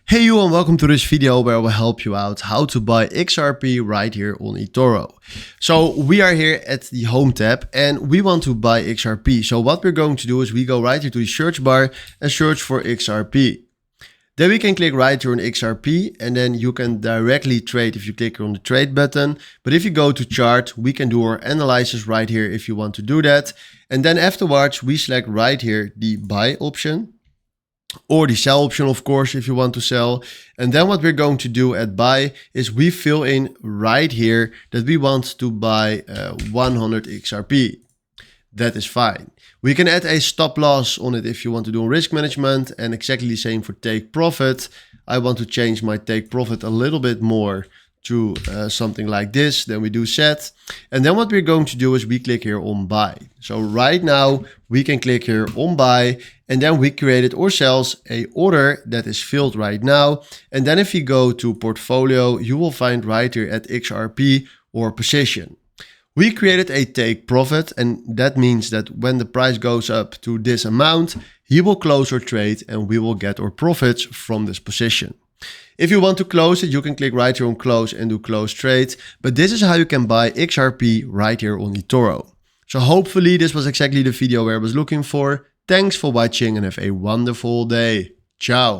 Hey you and welcome to this video where I will help you out how to buy XRP right here on eToro. So we are here at the home tab and we want to buy XRP. So what we're going to do is we go right here to the search bar and search for XRP. Then we can click right here on XRP and then you can directly trade if you click on the trade button. But if you go to chart, we can do our analysis right here if you want to do that. And then afterwards we select right here the buy option. Or the sell option, of course, if you want to sell. And then what we're going to do at buy is we fill in right here that we want to buy 100 XRP. That is fine. We can add a stop loss on it if you want to do risk management, and exactly the same for take profit. I want to change my take profit a little bit more to something like this. Then we do set. And then what we're going to do is we click here on buy. So right now we can click here on buy and then we created ourselves a order that is filled right now. And then if you go to portfolio, you will find right here at XRP or position. We created a take profit, and that means that when the price goes up to this amount, he will close our trade and we will get our profits from this position. If you want to close it, you can click right here on close and do close trade. But this is how you can buy XRP right here on eToro. So hopefully this was exactly the video where I was looking for. Thanks for watching and have a wonderful day. Ciao.